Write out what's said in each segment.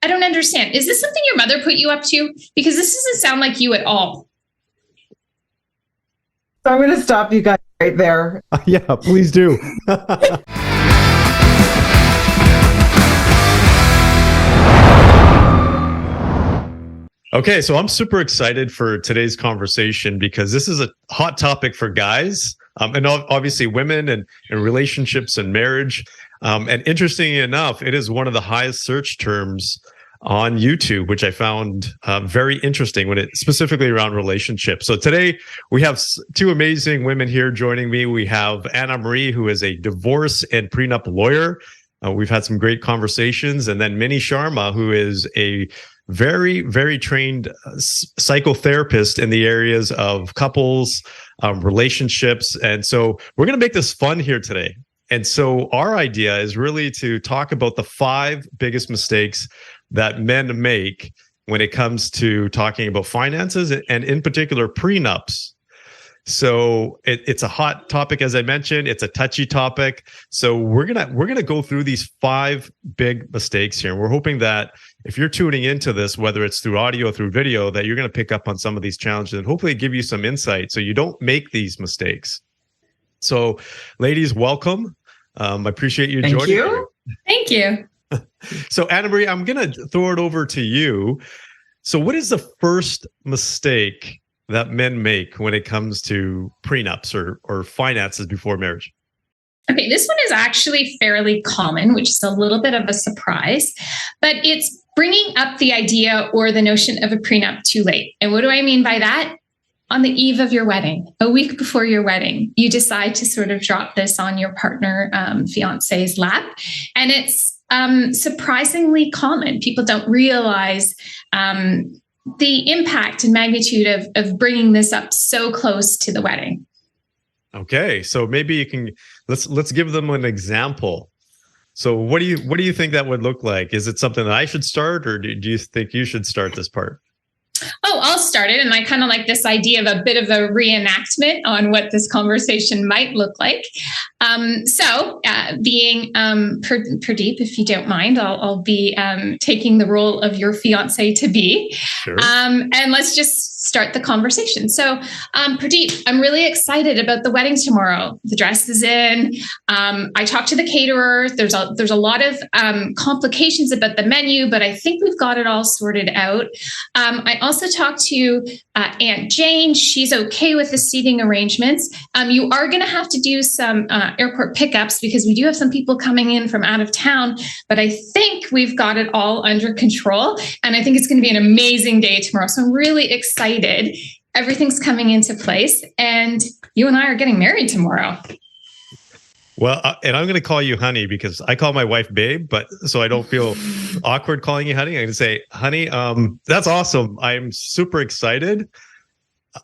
I don't understand. Is this something your mother put you up to? Because this doesn't sound like you at all. So I'm going to stop you guys right there. Yeah, please do. Okay, so I'm super excited for today's conversation because this is a hot topic for guys and obviously women and relationships and marriage. And interestingly enough, it is one of the highest search terms on YouTube, which I found very interesting when it specifically around relationships. So today we have two amazing women here joining me. We have Anna Marie, who is a divorce and prenup lawyer. We've had some great conversations. And then Minni Sharma, who is a very, very trained psychotherapist in the areas of couples, relationships. And so we're going to make this fun here today. And so our idea is really to talk about the 5 biggest mistakes that men make when it comes to talking about finances and in particular prenups. So it's a hot topic, as I mentioned. It's a touchy topic. So we're gonna go through these 5 big mistakes here. And we're hoping that if you're tuning into this, whether it's through audio or through video, that you're gonna pick up on some of these challenges and hopefully give you some insight so you don't make these mistakes. So, ladies, welcome. I appreciate you joining. Thank you. So, Anna Marie, I'm gonna throw it over to you. So, what is the first mistake that men make when it comes to prenups or finances before marriage? Okay, this one is actually fairly common, which is a little bit of a surprise, but it's bringing up the idea or the notion of a prenup too late. And what do I mean by that? On the eve of your wedding, a week before your wedding, you decide to sort of drop this on your partner, fiance's lap. And it's surprisingly common. People don't realize the impact and magnitude of bringing this up so close to the wedding. Okay, so maybe you can let's give them an example. So what do you think that would look like? Is it something that I should start, or do you think you should start this part? Oh, I'll start it. And I kind of like this idea of a bit of a reenactment on what this conversation might look like. Being Purdeep, if you don't mind, I'll be taking the role of your fiance to be. Sure. And let's just start the conversation. So, Purdeep, I'm really excited about the wedding tomorrow. The dress is in. I talked to the caterer. There's a lot of complications about the menu, but I think we've got it all sorted out. I also talked to Aunt Jane. She's okay with the seating arrangements. You are going to have to do some airport pickups because we do have some people coming in from out of town, but I think we've got it all under control. And I think it's going to be an amazing day tomorrow. So I'm really excited. Everything's coming into place and you and I are getting married tomorrow. Well, and I'm going to call you honey because I call my wife babe, but so I don't feel awkward calling you honey. I'm going to say, honey, that's awesome. I'm super excited.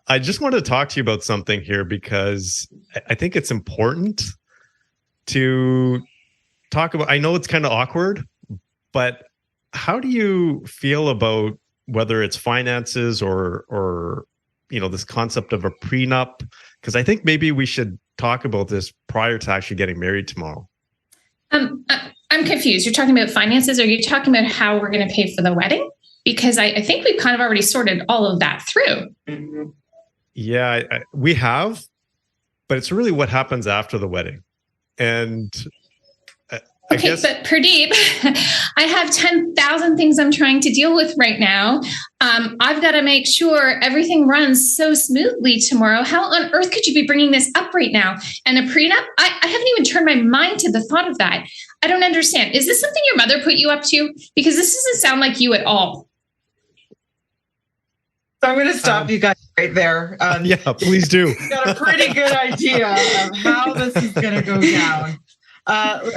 I just want to talk to you about something here because I think it's important to talk about. I know it's kind of awkward, but how do you feel about whether it's finances or this concept of a prenup? Because I think maybe we should talk about this prior to actually getting married tomorrow. I'm confused. You're talking about finances, or are you talking about how we're going to pay for the wedding? Because I think we've kind of already sorted all of that through. Mm-hmm. Yeah, we have, but it's really what happens after the wedding. And I guess, but Purdeep, I have 10,000 things I'm trying to deal with right now. I've got to make sure everything runs so smoothly tomorrow. How on earth could you be bringing this up right now? And a prenup? I haven't even turned my mind to the thought of that. I don't understand. Is this something your mother put you up to? Because this doesn't sound like you at all. So I'm going to stop you guys right there. Yeah, please do. You've got a pretty good idea of how this is going to go down.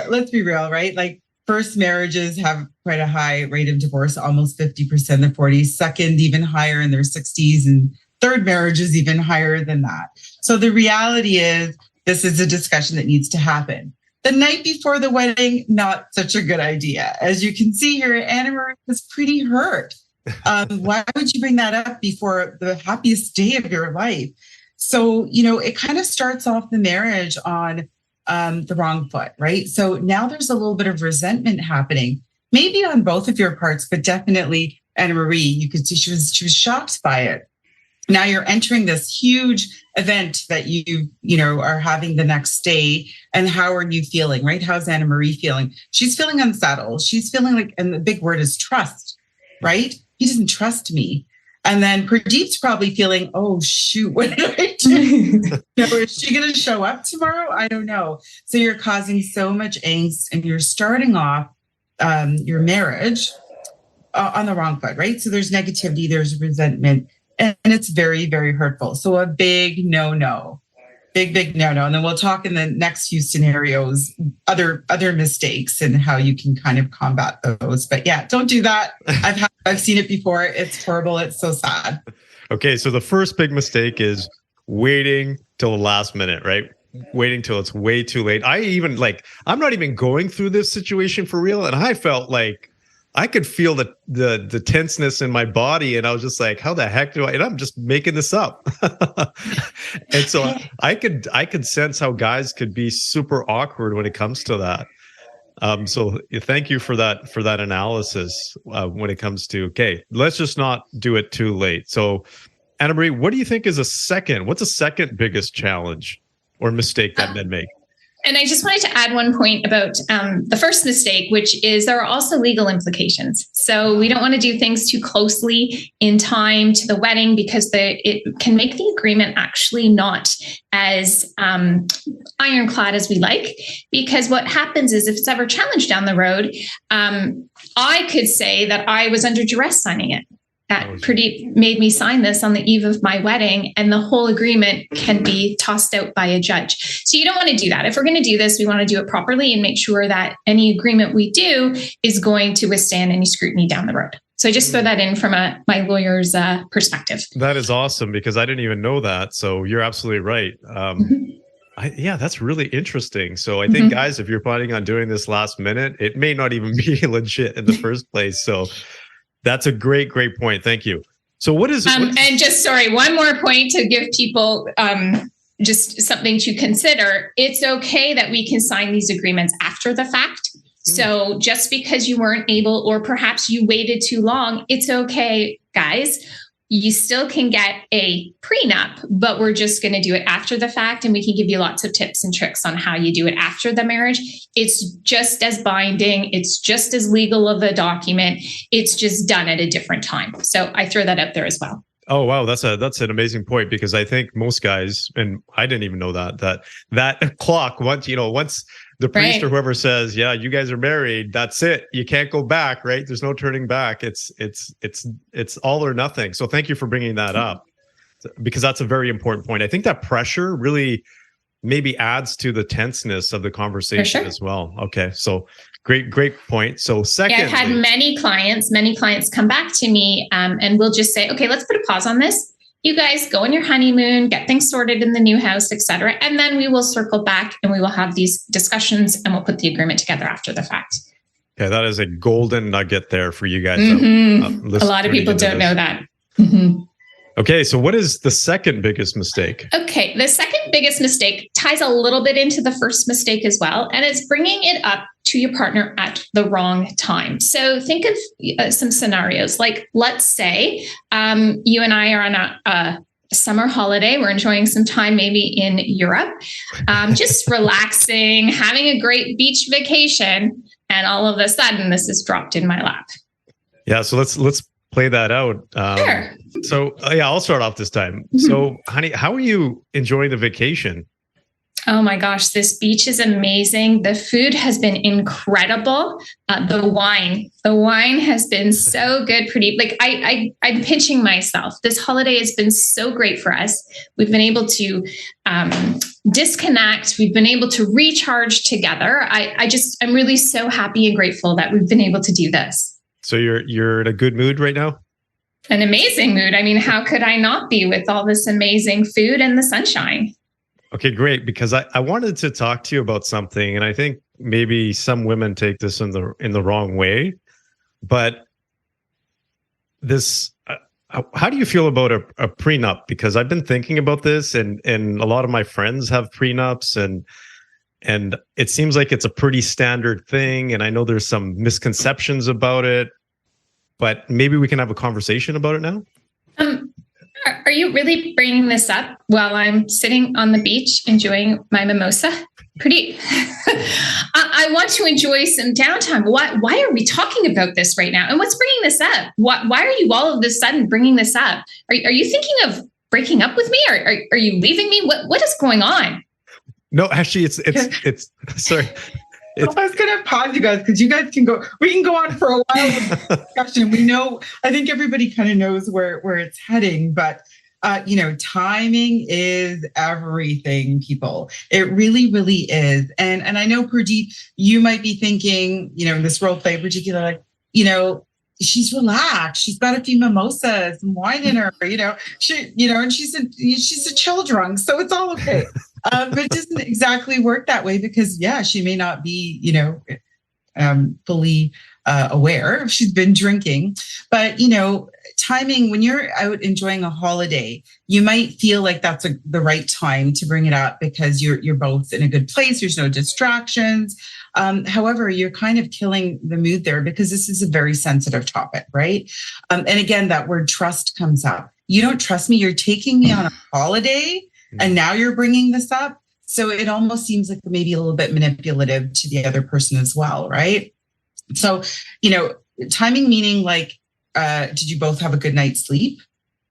Let's be real, right? Like first marriages have quite a high rate of divorce, almost 50% in their 40s, second even higher in their 60s, and third marriages even higher than that. So the reality is this is a discussion that needs to happen. The night before the wedding, not such a good idea. As you can see here, Anna Marie was pretty hurt. Why would you bring that up before the happiest day of your life? So, it kind of starts off the marriage on the wrong foot, right? So now there's a little bit of resentment happening. maybe on both of your parts, but definitely Anna Marie, you could see she was shocked by it. Now you're entering this huge event that you are having the next day. And how are you feeling, right? How's Anna Marie feeling? She's feeling unsettled. She's feeling like, and the big word is trust, right? He doesn't trust me. And then Purdeep's probably feeling, oh, shoot, what did I do? Is she going to show up tomorrow? I don't know. So you're causing so much angst and you're starting off your marriage on the wrong foot, right? So there's negativity, there's resentment, and it's very, very hurtful. So a big no-no, big no-no. And then we'll talk in the next few scenarios, other mistakes and how you can kind of combat those. But yeah, don't do that. I've seen it before. It's horrible. It's so sad. Okay, so the first big mistake is waiting till the last minute, right? Waiting till it's way too late. I'm not even going through this situation for real, and I felt like I could feel the tenseness in my body, and I was just like, "How the heck do I?" And I'm just making this up. And so I could sense how guys could be super awkward when it comes to that. So thank you for that analysis when it comes to, okay, let's just not do it too late. So Anna Marie, what do you think is what's the second biggest challenge or mistake that men make? And I just wanted to add one point about the first mistake, which is there are also legal implications. So we don't want to do things too closely in time to the wedding because it can make the agreement actually not as ironclad as we like. Because what happens is if it's ever challenged down the road, I could say that I was under duress signing it. That Purdeep made me sign this on the eve of my wedding, and the whole agreement can be tossed out by a judge. So you don't want to do that. If we're going to do this, we want to do it properly and make sure that any agreement we do is going to withstand any scrutiny down the road. So I just throw that in from my lawyer's perspective. That is awesome because I didn't even know that. So you're absolutely right. That's really interesting. So I think, guys, if you're planning on doing this last minute, it may not even be legit in the first place. So that's a great point. Thank you. So what is it? And just, one more point to give people just something to consider. It's okay that we can sign these agreements after the fact. So just because you weren't able, or perhaps you waited too long, it's okay, guys. You still can get a prenup, but we're just going to do it after the fact. And we can give you lots of tips and tricks on how you do it after the marriage. It's just as binding. It's just as legal of a document. It's just done at a different time. So I throw that up there as well. Oh, wow. That's an amazing point because I think most guys, and I didn't even know that clock, once the priest or whoever says, yeah, you guys are married, that's it. You can't go back, right? There's no turning back. It's all or nothing. So thank you for bringing that up because that's a very important point. I think that pressure really maybe adds to the tenseness of the conversation as well. Okay. So great point. So second, I've had many clients come back to me and we'll just say, okay, let's put a pause on this. You guys go on your honeymoon, get things sorted in the new house, etc. And then we will circle back and we will have these discussions and we'll put the agreement together after the fact. Okay, that is a golden nugget there for you guys. A lot of people don't know that. Okay, so what is the second biggest mistake? Okay, the second biggest mistake ties a little bit into the first mistake as well, and it's bringing it up to your partner at the wrong time. So think of some scenarios. Like, let's say you and I are on a summer holiday. We're enjoying some time maybe in Europe, just relaxing, having a great beach vacation, and all of a sudden this is dropped in my lap. Yeah, so let's play that out. Sure. So I'll start off this time. So honey, how are you enjoying the vacation? Oh my gosh, this beach is amazing. The food has been incredible. The wine has been so good, Purdeep. Like I'm pinching myself. This holiday has been so great for us. We've been able to disconnect. We've been able to recharge together. I'm really so happy and grateful that we've been able to do this. So you're in a good mood right now? An amazing mood. I mean, how could I not be with all this amazing food and the sunshine? Okay, great. Because I wanted to talk to you about something, and I think maybe some women take this in the wrong way. But this, how do you feel about a prenup? Because I've been thinking about this, and a lot of my friends have prenups, and And it seems like it's a pretty standard thing. And I know there's some misconceptions about it, but maybe we can have a conversation about it now. Are you really bringing this up while I'm sitting on the beach enjoying my mimosa? Pretty. I want to enjoy some downtime. Why are we talking about this right now? And what's bringing this up? Why are you all of a sudden bringing this up? Are you thinking of breaking up with me? Are you leaving me? What is going on? No, actually, it's sorry. I was going to pause you guys because you guys we can go on for a while with this discussion. We know, I think everybody kind of knows where it's heading, but timing is everything, people. It really, really is. And I know, Purdeep, you might be thinking, in this role play in particular, like, she's relaxed. She's got a few mimosas and wine in her, and she's a chill drunk, so it's all okay. But it doesn't exactly work that way because, she may not be, fully aware if she's been drinking. But, timing, when you're out enjoying a holiday, you might feel like that's the right time to bring it up because you're both in a good place. There's no distractions. However, you're kind of killing the mood there because this is a very sensitive topic, right? And again, that word trust comes up. You don't trust me. You're taking me on a holiday and now you're bringing this up. So it almost seems like maybe a little bit manipulative to the other person as well, right? So, timing meaning like, did you both have a good night's sleep?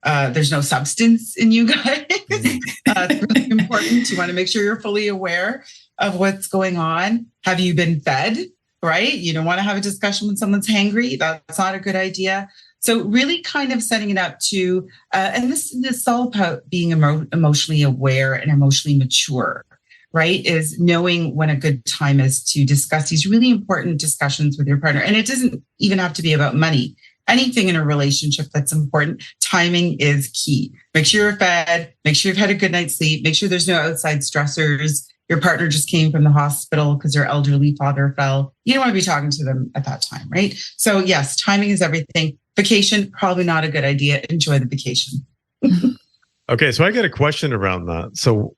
There's no substance in you guys. It's really important. You want to make sure you're fully aware of what's going on. Have you been fed? Right? You don't want to have a discussion when someone's hangry. That's not a good idea. So really kind of setting it up to, and this is all about being emotionally aware and emotionally mature, right? Is knowing when a good time is to discuss these really important discussions with your partner. And it doesn't even have to be about money. Anything in a relationship that's important, timing is key. Make sure you're fed, make sure you've had a good night's sleep, make sure there's no outside stressors. Your partner just came from the hospital because their elderly father fell. You don't want to be talking to them at that time, right? So yes, timing is everything. Vacation, probably not a good idea. Enjoy the vacation. Okay, so I get a question around that. So,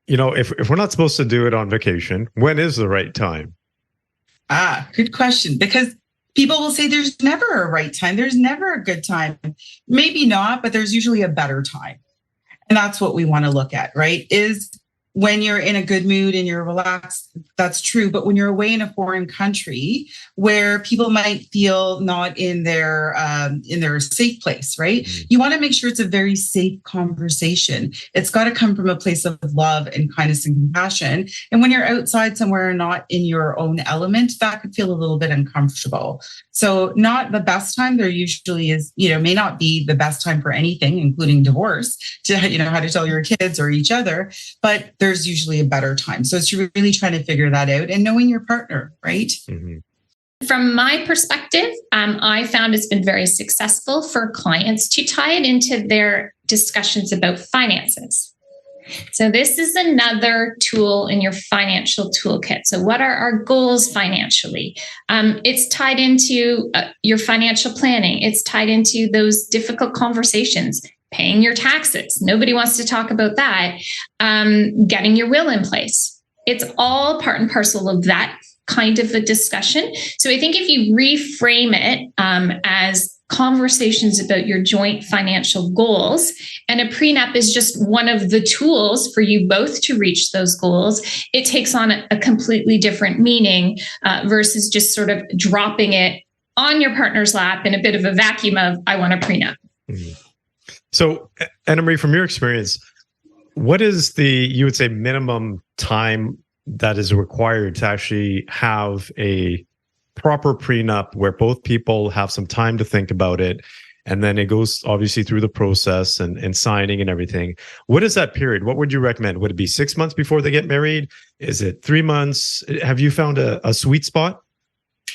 if we're not supposed to do it on vacation, when is the right time? Good question. Because people will say there's never a right time. There's never a good time. Maybe not, but there's usually a better time. And that's what we want to look at, right? Is when you're in a good mood and you're relaxed, that's true. But when you're away in a foreign country where people might feel not in their safe place, right? Mm-hmm. You want to make sure it's a very safe conversation. It's got to come from a place of love and kindness and compassion. And when you're outside somewhere not in your own element, that could feel a little bit uncomfortable. So not the best time. There usually is, may not be the best time for anything, including divorce, to, how to tell your kids or each other, but there's usually a better time. So it's really trying to figure that out and knowing your partner, right? Mm-hmm. From my perspective, I found it's been very successful for clients to tie it into their discussions about finances. So this is another tool in your financial toolkit. So what are our goals financially? It's tied into your financial planning. It's tied into those difficult conversations. Paying your taxes. Nobody wants to talk about that. Getting your will in place. It's all part and parcel of that kind of a discussion. So I think if you reframe it as conversations about your joint financial goals, and a prenup is just one of the tools for you both to reach those goals, it takes on a completely different meaning versus just sort of dropping it on your partner's lap in a bit of a vacuum of, I want a prenup. Mm-hmm. So, Anna Marie, from your experience, what is you would say, minimum time that is required to actually have a proper prenup where both people have some time to think about it, and then it goes obviously through the process and signing and everything? What is that period? What would you recommend? Would it be 6 months before they get married? Is it 3 months? Have you found a sweet spot?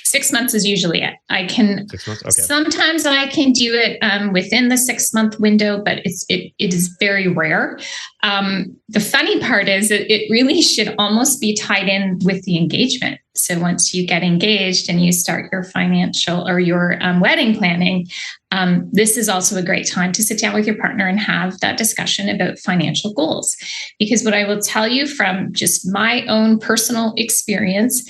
6 months is usually it. I can 6 months. Okay. Sometimes I can do it within the 6 month window, but it is very rare. The funny part is that it really should almost be tied in with the engagement. So once you get engaged and you start your financial or your wedding planning, this is also a great time to sit down with your partner and have that discussion about financial goals. Because what I will tell you from just my own personal experience,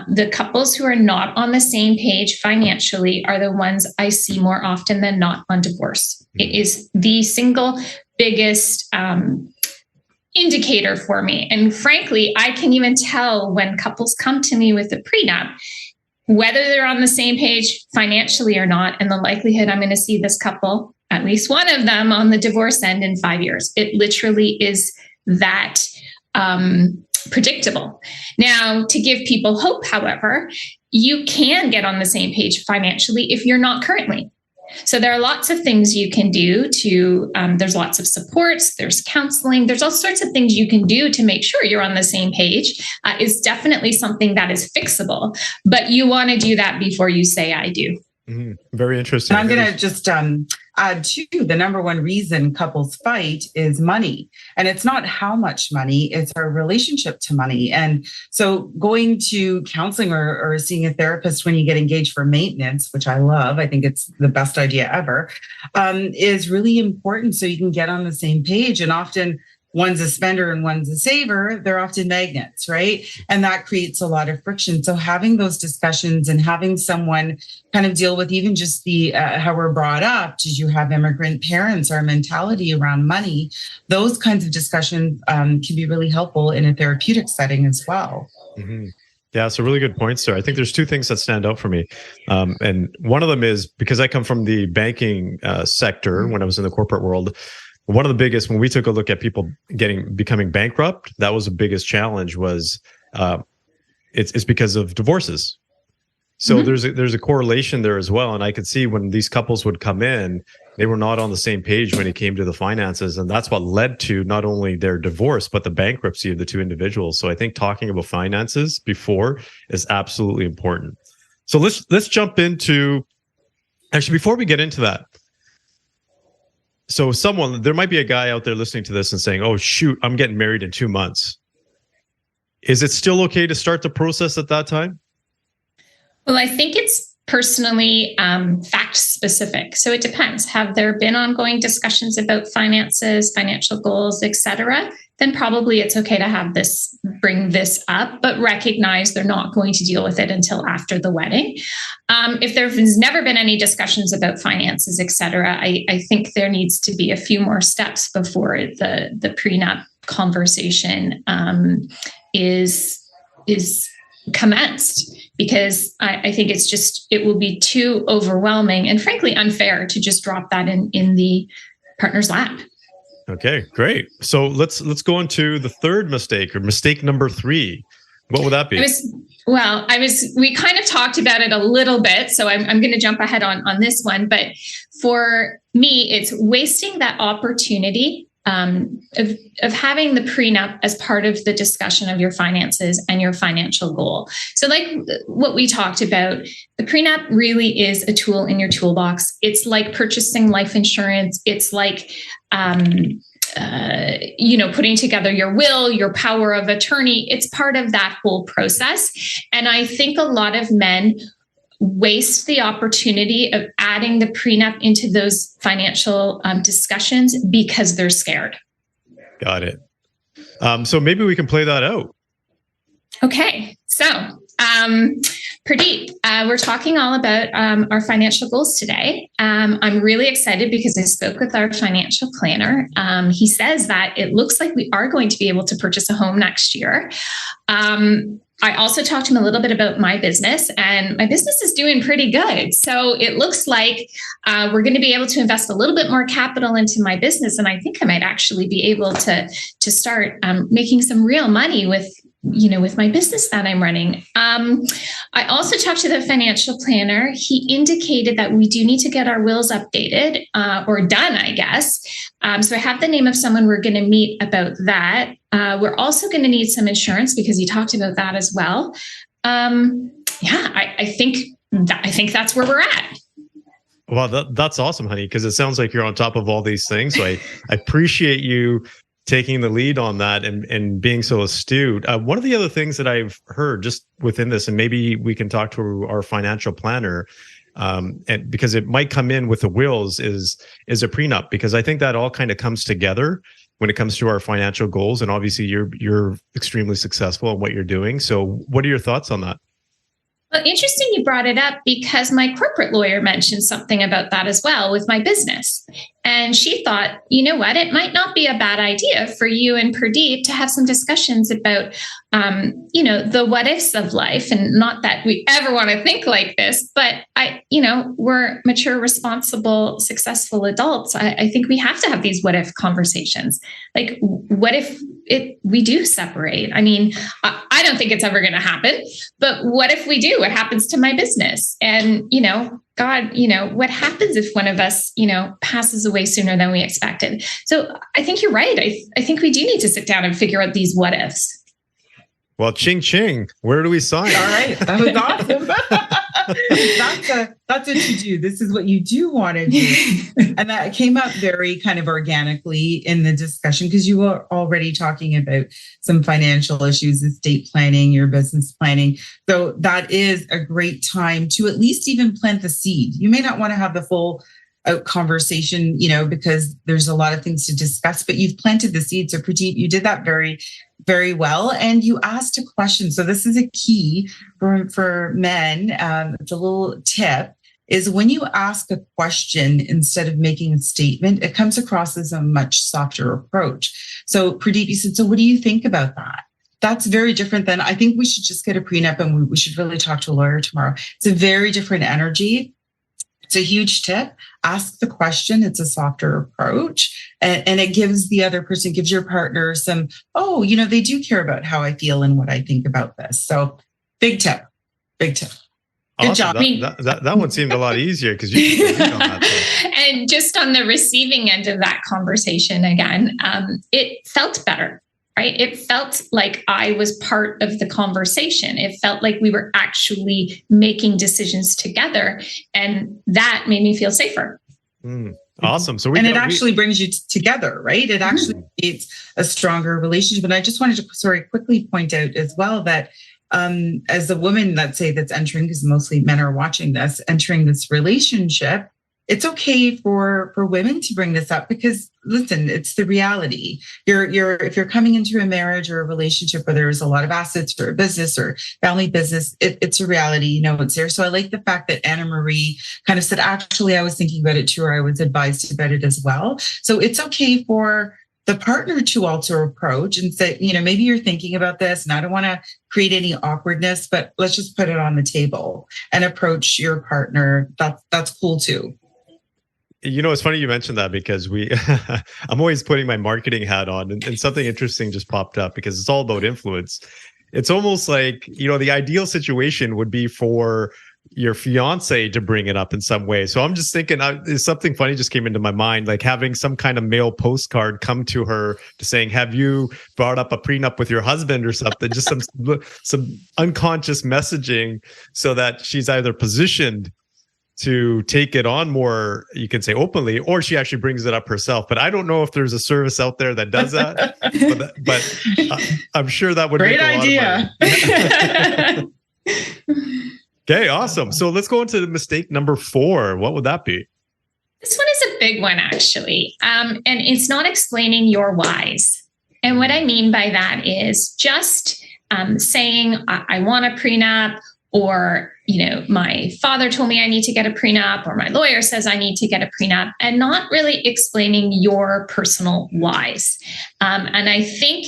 the couples who are not on the same page financially are the ones I see more often than not on divorce. It is the single biggest indicator for me. And frankly, I can even tell when couples come to me with a prenup, whether they're on the same page financially or not, and the likelihood I'm going to see this couple, at least one of them, on the divorce end in 5 years. It literally is that predictable. Now, to give people hope, however, you can get on the same page financially if you're not currently. So there are lots of things you can do to, there's lots of supports, there's counseling, there's all sorts of things you can do to make sure you're on the same page. Is definitely something that is fixable, but you want to do that before you say I do. Mm-hmm. Very interesting. And I'm going to just add to the number one reason couples fight is money. And it's not how much money, it's our relationship to money. And so going to counseling or seeing a therapist when you get engaged for maintenance, which I love, I think it's the best idea ever, is really important so you can get on the same page. And often one's a spender and one's a saver, they're often magnets, right? And that creates a lot of friction. So having those discussions and having someone kind of deal with even just the how we're brought up, did you have immigrant parents, our mentality around money, those kinds of discussions can be really helpful in a therapeutic setting as well. Mm-hmm. Yeah, it's a really good point, sir. I think there's two things that stand out for me. And one of them is because I come from the banking sector when I was in the corporate world. One of the biggest, when we took a look at people becoming bankrupt, that was the biggest challenge was it's because of divorces. So there's a correlation there as well. And I could see when these couples would come in, they were not on the same page when it came to the finances. And that's what led to not only their divorce, but the bankruptcy of the two individuals. So I think talking about finances before is absolutely important. So let's jump into, actually, before we get into that, so there might be a guy out there listening to this and saying, oh, shoot, I'm getting married in 2 months. Is it still okay to start the process at that time? Well, I think it's personally fact specific. So it depends. Have there been ongoing discussions about finances, financial goals, etc.? Then probably it's okay to bring this up, but recognize they're not going to deal with it until after the wedding. If there's never been any discussions about finances, etc., I think there needs to be a few more steps before the prenup conversation is commenced, because I think it will be too overwhelming and frankly unfair to just drop that in the partner's lap. Okay, great. So let's go into the third mistake, or mistake number 3. What would that be? We kind of talked about it a little bit, so I'm going to jump ahead on this one. But for me, it's wasting that opportunity of having the prenup as part of the discussion of your finances and your financial goal. So like what we talked about, the prenup really is a tool in your toolbox. It's like purchasing life insurance. It's like, putting together your will, your power of attorney. It's part of that whole process. And I think a lot of men waste the opportunity of adding the prenup into those financial discussions because they're scared. Got it. So maybe we can play that out. Okay. So, Purdeep, we're talking all about our financial goals today. I'm really excited because I spoke with our financial planner. He says that it looks like we are going to be able to purchase a home next year. I also talked to him a little bit about my business, and my business is doing pretty good. So it looks like we're going to be able to invest a little bit more capital into my business. And I think I might actually be able to start making some real money with my business that I'm running. I also talked to the financial planner. He indicated that we do need to get our wills updated or done, I guess. So I have the name of someone we're going to meet about that. We're also going to need some insurance because he talked about that as well. I think that's where we're at. Well, that's awesome, honey, because it sounds like you're on top of all these things. So I appreciate you taking the lead on that and being so astute. One of the other things that I've heard just within this, and maybe we can talk to our financial planner, and because it might come in with the wills, is a prenup, because I think that all kind of comes together when it comes to our financial goals. And obviously you're extremely successful in what you're doing. So what are your thoughts on that? Well, interesting you brought it up, because my corporate lawyer mentioned something about that as well with my business. And she thought, you know what, it might not be a bad idea for you and Purdeep to have some discussions about, the what ifs of life. And not that we ever want to think like this, but we're mature, responsible, successful adults. I think we have to have these what if conversations. Like, what if we do separate? I mean, I don't think it's ever going to happen, but what if we do? What happens to my business? And, God, what happens if one of us, passes away sooner than we expected? So I think you're right. I think we do need to sit down and figure out these what ifs. Well, ching ching, where do we sign? All right, that was awesome. That's what you do. This is what you do want to do. And that came up very kind of organically in the discussion, because you were already talking about some financial issues, estate planning, your business planning. So that is a great time to at least even plant the seed. You may not want to have the full out conversation, because there's a lot of things to discuss, but you've planted the seed. So Purdeep, you did that very, very well. And you asked a question. So this is a key for men. It's a little tip, is when you ask a question instead of making a statement, it comes across as a much softer approach. So Purdeep, you said, so what do you think about that? That's very different than, I think we should just get a prenup and we should really talk to a lawyer tomorrow. It's a very different energy. It's a huge tip. Ask the question. It's a softer approach. And it gives the other person, gives your partner some, they do care about how I feel and what I think about this. So big tip. Good awesome. job. That one seemed a lot easier because you can on that thing. And just on the receiving end of that conversation, again, it felt better. Right? It felt like I was part of the conversation. It felt like we were actually making decisions together. And that made me feel safer. Awesome. So it actually brings you together, right? It actually creates a stronger relationship. And I just wanted to quickly point out as well that as a woman, let's say, that's entering, because mostly men are watching this, entering this relationship, it's okay for women to bring this up, because listen, it's the reality. If you're coming into a marriage or a relationship where there's a lot of assets or a business or family business, it's a reality, it's there. So I like the fact that Anna Marie kind of said, actually, I was thinking about it too, or I was advised about it as well. So it's okay for the partner to also approach and say, maybe you're thinking about this and I don't want to create any awkwardness, but let's just put it on the table and approach your partner. That's cool too. It's funny you mentioned that, because I'm always putting my marketing hat on, and something interesting just popped up, because it's all about influence. It's almost like, the ideal situation would be for your fiance to bring it up in some way. So I'm just thinking, something funny just came into my mind, like having some kind of mail postcard come to her to saying, have you brought up a prenup with your husband or something? Just some unconscious messaging, so that she's either positioned to take it on more, you can say, openly, or she actually brings it up herself. But I don't know if there's a service out there that does that. but I'm sure that would great make a idea. Lot of money. Okay, awesome. So let's go into mistake number 4. What would that be? This one is a big one, actually. And it's not explaining your whys. And what I mean by that is just saying, I want a prenup, or, my father told me I need to get a prenup, or my lawyer says I need to get a prenup, and not really explaining your personal whys. And I think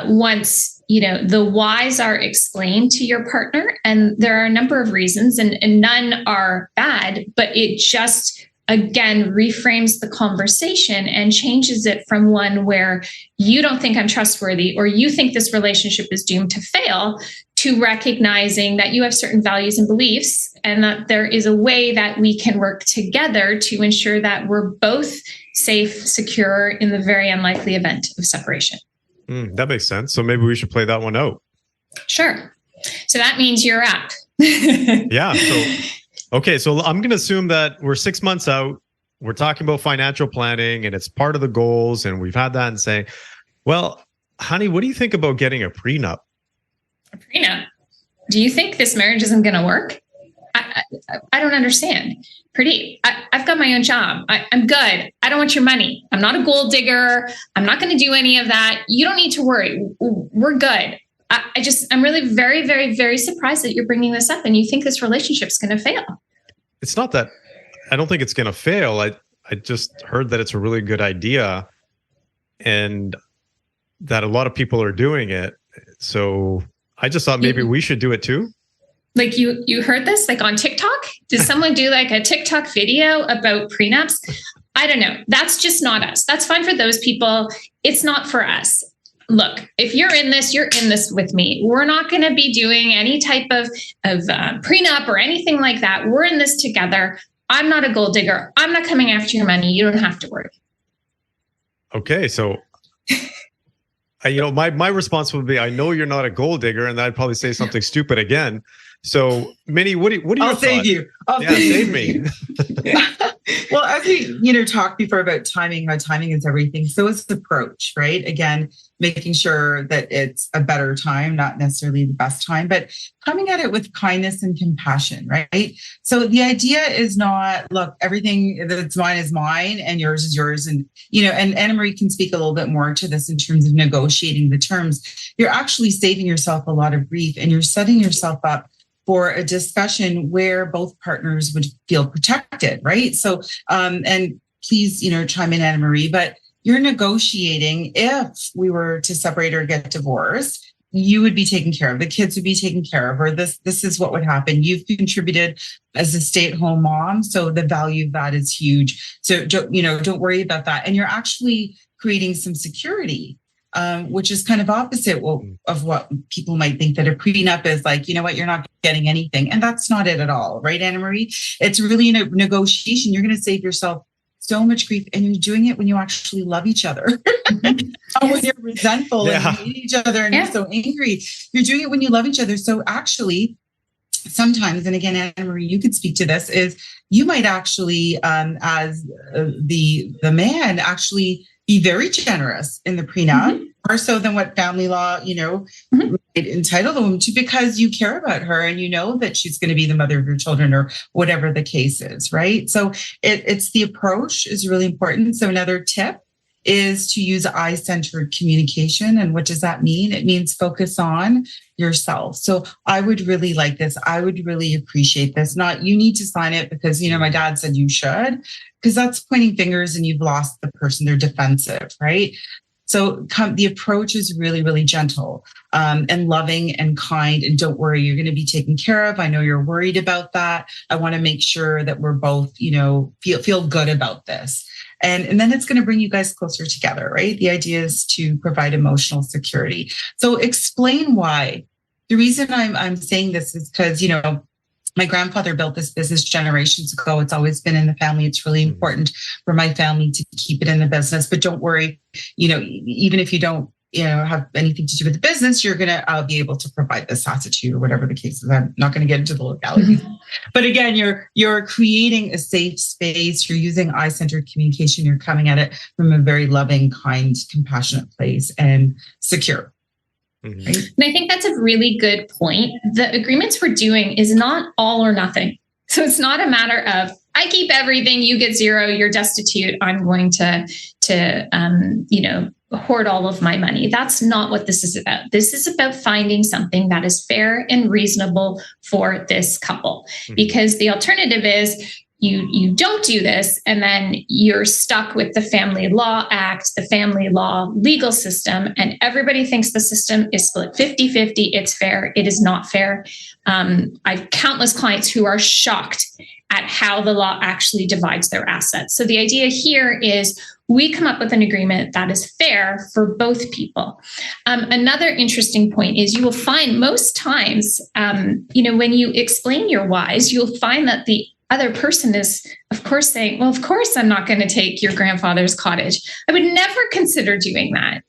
once, the whys are explained to your partner, and there are a number of reasons, and none are bad, but it just, again, reframes the conversation and changes it from one where you don't think I'm trustworthy, or you think this relationship is doomed to fail, to recognizing that you have certain values and beliefs, and that there is a way that we can work together to ensure that we're both safe, secure in the very unlikely event of separation. That makes sense. So maybe we should play that one out. Sure. So that means you're up. Yeah. So, okay. So I'm going to assume that we're 6 months out. we're talking about financial planning and it's part of the goals, and we've had that and saying, well, honey, what do you think about getting a prenup? A prenup? Do you think this marriage isn't going to work? I don't understand. Purdeep, I've got my own job. I'm good. I don't want your money. I'm not a gold digger. I'm not going to do any of that. You don't need to worry. We're good. I'm really very, very, very surprised that you're bringing this up and you think this relationship's going to fail. It's not that I don't think it's going to fail. I just heard that it's a really good idea and that a lot of people are doing it. So I just thought maybe we should do it too. Like you heard this like on TikTok? Did someone do like a TikTok video about prenups? I don't know. That's just not us. That's fine for those people. It's not for us. Look, if you're in this with me. We're not going to be doing any type of prenup or anything like that. We're in this together. I'm not a gold digger. I'm not coming after your money. You don't have to worry. Okay. So, my response would be, I know you're not a gold digger, and I'd probably say something stupid again. So, Minnie, what do you? I'll save you. Save me. Well, as we talked before about timing, how timing is everything. So it's approach, right? Again, making sure that it's a better time, not necessarily the best time, but coming at it with kindness and compassion, right? So the idea is not, look, everything that's mine is mine and yours is yours. And, and Anna Marie can speak a little bit more to this in terms of negotiating the terms. You're actually saving yourself a lot of grief and you're setting yourself up for a discussion where both partners would feel protected, right? So, and please, chime in, Anna Marie, but you're negotiating. If we were to separate or get divorced, you would be taken care of. The kids would be taken care of, or this is what would happen. You've contributed as a stay-at-home mom, so the value of that is huge. So, don't worry about that. And you're actually creating some security. Which is kind of opposite of what people might think that a prenup is like, you're not getting anything. And that's not it at all. Right, Anna Marie? It's really a negotiation. You're going to save yourself so much grief, and you're doing it when you actually love each other. When you're resentful and you hate each other and you're so angry, you're doing it when you love each other. So actually, sometimes, and again, Anna Marie, you could speak to this, is you might actually, as the man, actually be very generous in the prenup, more so than what family law, might entitle the woman to, because you care about her and you know that she's going to be the mother of your children or whatever the case is, right? So it's the approach is really important. So another tip is to use I-centered communication. And what does that mean? It means focus on yourself. So I would really like this. I would really appreciate this. Not you need to sign it because, my dad said you should, because that's pointing fingers and you've lost the person. They're defensive, right? So the approach is really, really gentle and loving and kind. And don't worry, you're going to be taken care of. I know you're worried about that. I want to make sure that we're both, feel good about this. And then it's going to bring you guys closer together, right? The idea is to provide emotional security. So explain why. The reason I'm saying this is because, my grandfather built this business generations ago. It's always been in the family. It's really important for my family to keep it in the business. But don't worry, even if you don't, have anything to do with the business, you're going to be able to provide this asset to you or whatever the case is. I'm not going to get into the legalities. But again, you're creating a safe space. You're using I-centered communication. You're coming at it from a very loving, kind, compassionate place and secure. Right? And I think that's a really good point. The agreements we're doing is not all or nothing. So it's not a matter of, I keep everything, you get zero, you're destitute, I'm going to hoard all of my money. That's not what this is about. This is about finding something that is fair and reasonable for this couple. Because the alternative is you don't do this, and then you're stuck with the Family Law Act, the family law legal system, and everybody thinks the system is split 50-50. It's fair. It is not fair. I've countless clients who are shocked at how the law actually divides their assets. So the idea here is we come up with an agreement that is fair for both people. Another interesting point is you will find most times, when you explain your whys, you'll find that the other person is, of course, saying, well, of course, I'm not going to take your grandfather's cottage. I would never consider doing that.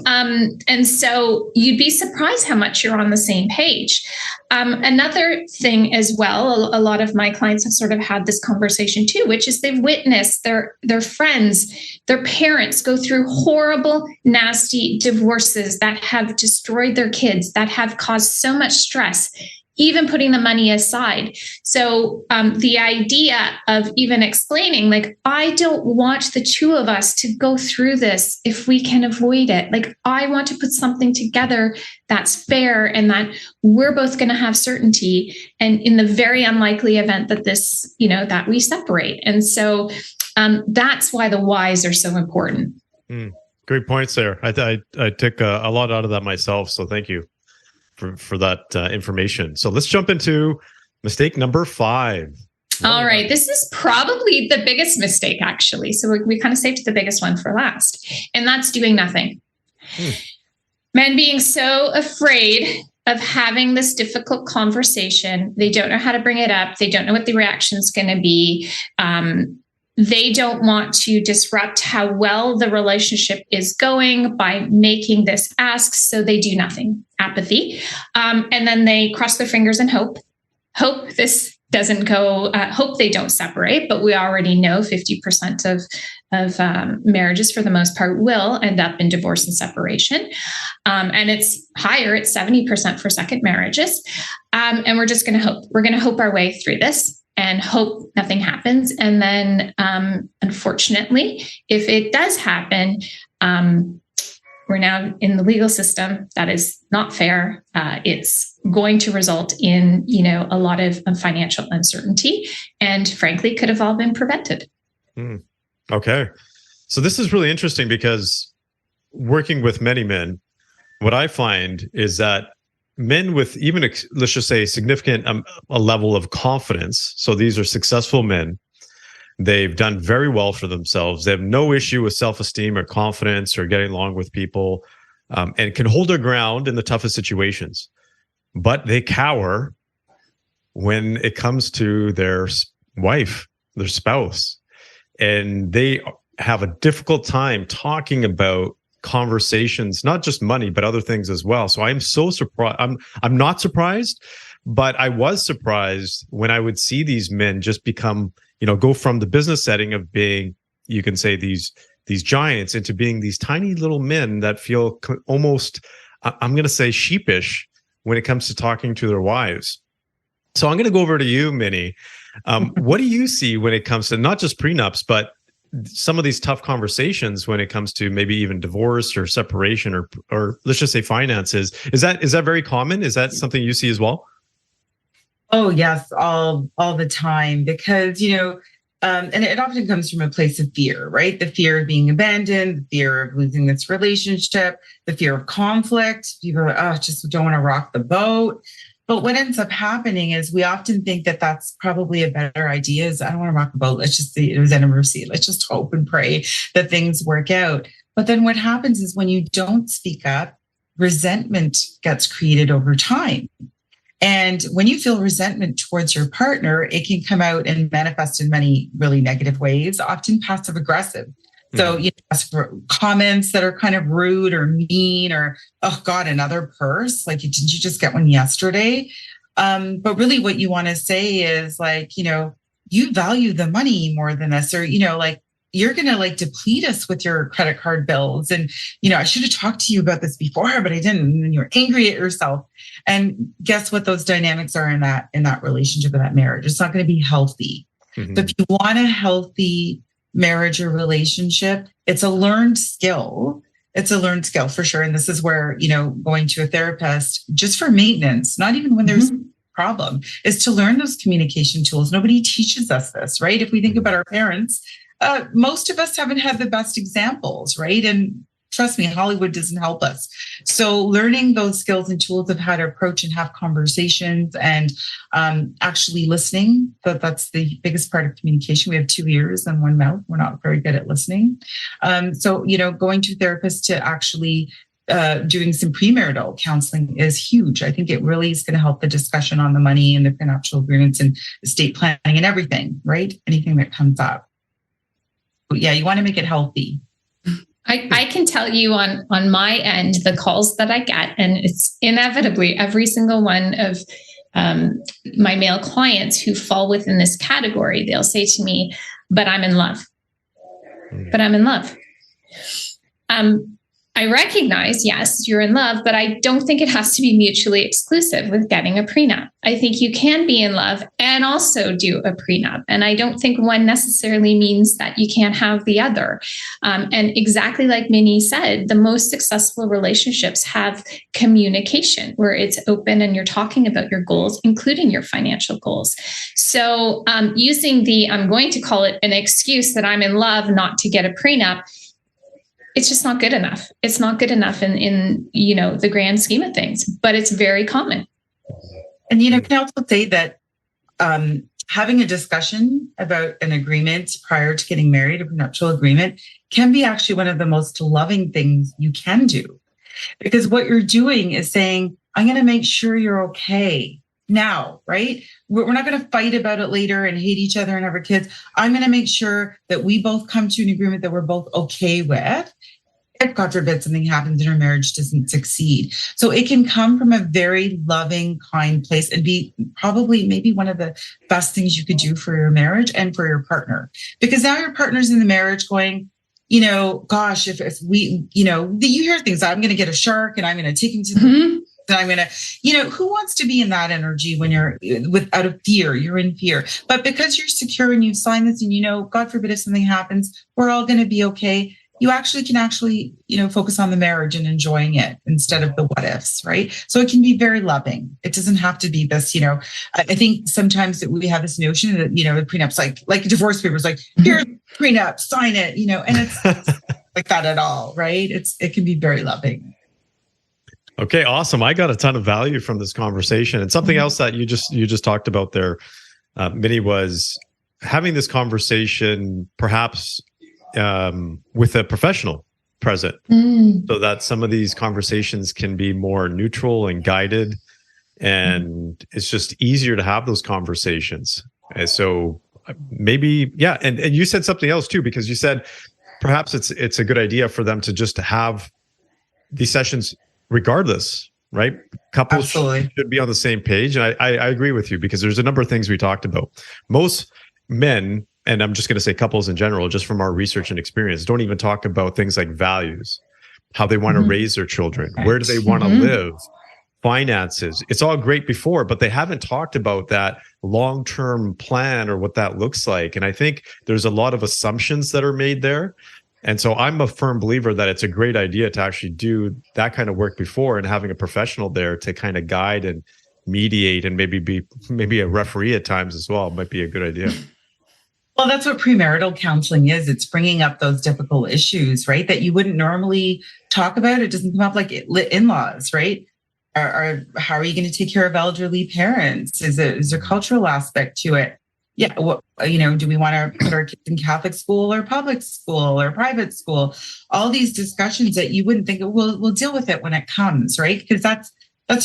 And so you'd be surprised how much you're on the same page. Another thing as well, a lot of my clients have sort of had this conversation too, which is they've witnessed their friends, their parents go through horrible, nasty divorces that have destroyed their kids, that have caused so much stress, even putting the money aside. So the idea of even explaining, like, I don't want the two of us to go through this if we can avoid it. Like, I want to put something together that's fair and that we're both going to have certainty. And in the very unlikely event that this, that we separate. And so that's why the whys are so important. Great points there. I took a lot out of that myself. So thank you for that information. So let's jump into mistake number 5. All right. This is probably the biggest mistake, actually. So we kind of saved the biggest one for last, and that's doing nothing. Men being so afraid of having this difficult conversation. They don't know how to bring it up. They don't know what the reaction is going to be. They don't want to disrupt how well the relationship is going by making this ask, so they do nothing. Apathy. And then they cross their fingers and hope this doesn't go, hope they don't separate, but we already know 50% of marriages for the most part will end up in divorce and separation. And it's higher, it's 70% for second marriages. And we're just going to hope. We're going to hope our way through this and hope nothing happens. And then, unfortunately, if it does happen, we're now in the legal system. That is not fair. It's going to result in, a lot of financial uncertainty, and frankly, could have all been prevented. Okay. So this is really interesting because working with many men, what I find is that men with even, let's just say, significant a level of confidence. So these are successful men. They've done very well for themselves. They have no issue with self-esteem or confidence or getting along with people, and can hold their ground in the toughest situations. But they cower when it comes to their wife, their spouse, and they have a difficult time talking about conversations, not just money, but other things as well. So I'm so surprised. I'm not surprised, but I was surprised when I would see these men just become, go from the business setting of being, you can say, these giants into being these tiny little men that feel almost, I'm going to say, sheepish when it comes to talking to their wives. So I'm going to go over to you, Minnie. What do you see when it comes to not just prenups, but some of these tough conversations when it comes to maybe even divorce or separation or let's just say finances? Is that very common? Is that something you see as well? Oh, yes, all the time, because, and it often comes from a place of fear, right? The fear of being abandoned, the fear of losing this relationship, the fear of conflict. People are, just don't want to rock the boat. But what ends up happening is we often think that that's probably a better idea. Is I don't want to rock the boat. Let's just see, it was anniversary. Let's just hope and pray that things work out. But then what happens is when you don't speak up, resentment gets created over time. And when you feel resentment towards your partner, it can come out and manifest in many really negative ways, often passive aggressive. So, ask for comments that are kind of rude or mean, or, oh God, another purse. Like, didn't you just get one yesterday? But really what you want to say is like, you value the money more than us, or, like, you're going to like deplete us with your credit card bills. And, I should have talked to you about this before, but I didn't. And you're angry at yourself. And guess what those dynamics are in that relationship, in that marriage? It's not going to be healthy. So if you want a healthy marriage or relationship, it's a learned skill. It's a learned skill for sure. And this is where, going to a therapist just for maintenance, not even when there's a problem, is to learn those communication tools. Nobody teaches us this, right? If we think about our parents, most of us haven't had the best examples, right? And trust me, Hollywood doesn't help us. So learning those skills and tools of how to approach and have conversations and actually listening, that's the biggest part of communication. We have 2 ears and 1 mouth. We're not very good at listening. So, going to therapists to actually doing some premarital counseling is huge. I think it really is going to help the discussion on the money and the prenuptial agreements and estate planning and everything, right? Anything that comes up. But yeah, you want to make it healthy. I can tell you on my end, the calls that I get, and it's inevitably every single one of my male clients who fall within this category, they'll say to me, but I'm in love. But I'm in love. I recognize, yes, you're in love, but I don't think it has to be mutually exclusive with getting a prenup. I think you can be in love and also do a prenup. And I don't think one necessarily means that you can't have the other. And exactly like Minnie said, the most successful relationships have communication where it's open and you're talking about your goals, including your financial goals. So using I'm going to call it an excuse that I'm in love not to get a prenup, it's just not good enough. It's not good enough in the grand scheme of things, but it's very common. And, can I also say that having a discussion about an agreement prior to getting married, a prenuptial agreement, can be actually one of the most loving things you can do. Because what you're doing is saying, I'm going to make sure you're okay now, right? We're not going to fight about it later and hate each other and have our kids. I'm going to make sure that we both come to an agreement that we're both okay with. If God forbid something happens and our marriage doesn't succeed. So it can come from a very loving, kind place and be probably maybe one of the best things you could do for your marriage and for your partner. Because now your partner's in the marriage going, gosh, if we, you hear things, I'm going to get a shark and I'm going to take him to the and I'm going to, who wants to be in that energy when you're out of fear? You're in fear. But because you're secure and you've signed this and God forbid if something happens, we're all going to be okay. You can focus on the marriage and enjoying it instead of the what ifs, right? So it can be very loving. It doesn't have to be this, I think sometimes that we have this notion that, the prenup's like divorce papers, like here's prenup, sign it, and it's like that at all, right? It can be very loving. Okay, awesome. I got a ton of value from this conversation. And something else that you just talked about there, Minnie, was having this conversation perhaps with a professional present, so that some of these conversations can be more neutral and guided, and it's just easier to have those conversations. And so maybe, yeah. And you said something else too, because you said perhaps it's a good idea for them to just have these sessions regardless, right? Couples should be on the same page. And I agree with you, because there's a number of things we talked about. Most men, and I'm just going to say couples in general, just from our research and experience, don't even talk about things like values, how they want to raise their children, where do they want to live, finances. It's all great before, but they haven't talked about that long-term plan or what that looks like. And I think there's a lot of assumptions that are made there. And so I'm a firm believer that it's a great idea to actually do that kind of work before, and having a professional there to kind of guide and mediate and maybe a referee at times as well might be a good idea. Well, that's what premarital counseling is. It's bringing up those difficult issues, right? That you wouldn't normally talk about. It doesn't come up like in-laws, right? Or how are you going to take care of elderly parents? Is there a cultural aspect to it? Yeah. Well, do we want to put our kids in Catholic school or public school or private school? All these discussions that you wouldn't think we'll deal with it when it comes, right? Because that's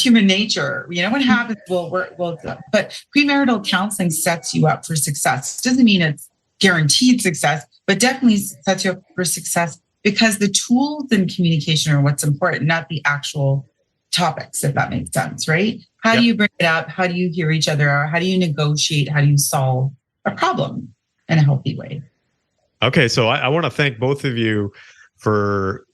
human nature. What happens? But premarital counseling sets you up for success. Doesn't mean it's guaranteed success, but definitely sets you up for success, because the tools in communication are what's important, not the actual topics, if that makes sense, right? How do you bring it up? How do you hear each other out? How do you negotiate? How do you solve a problem in a healthy way? Okay, so I want to thank both of you for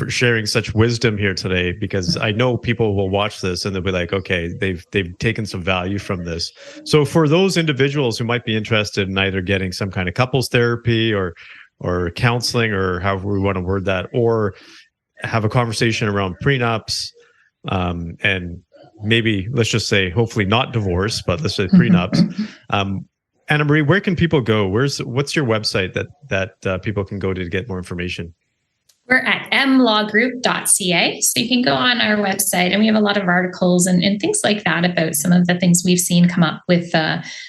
sharing such wisdom here today, because I know people will watch this and they'll be like, okay, they've taken some value from this. So for those individuals who might be interested in either getting some kind of couples therapy or counseling, or however we want to word that, or have a conversation around prenups, and maybe let's just say hopefully not divorce, but let's say prenups. Anna Marie, where can people go? What's your website that people can go to get more information? We're at mlawgroup.ca. So you can go on our website, and we have a lot of articles and things like that about some of the things we've seen come up with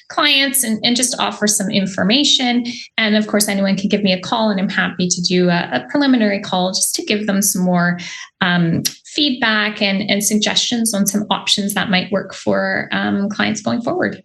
clients, and just offer some information. And of course, anyone can give me a call, and I'm happy to do a preliminary call just to give them some more feedback and suggestions on some options that might work for clients going forward.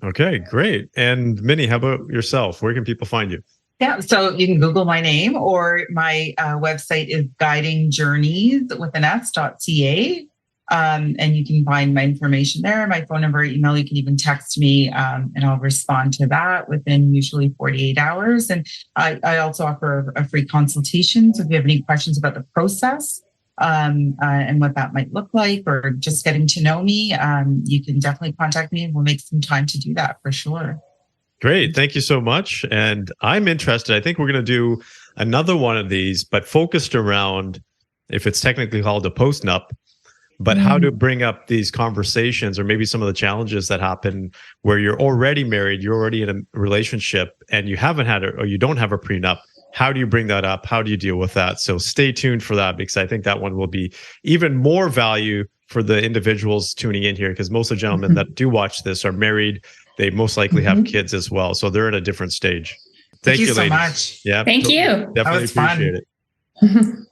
Okay, great. And Minnie, how about yourself? Where can people find you? Yeah, so you can Google my name, or my website is guidingjourneys.ca. And you can find my information there, my phone number, email. You can even text me, and I'll respond to that within usually 48 hours. And I also offer a free consultation. So if you have any questions about the process and what that might look like, or just getting to know me, you can definitely contact me, and we'll make some time to do that for sure. Great. Thank you so much. And I'm interested. I think we're going to do another one of these, but focused around, if it's technically called a post-nup, but how to bring up these conversations, or maybe some of the challenges that happen where you're already married, you're already in a relationship, and you haven't had or you don't have a prenup. How do you bring that up? How do you deal with that? So stay tuned for that, because I think that one will be even more value for the individuals tuning in here, because most of the gentlemen that do watch this are married. They most likely have kids as well. So they're at a different stage. Thank you, so ladies. much. Yeah. Thank you. Definitely appreciate fun. it.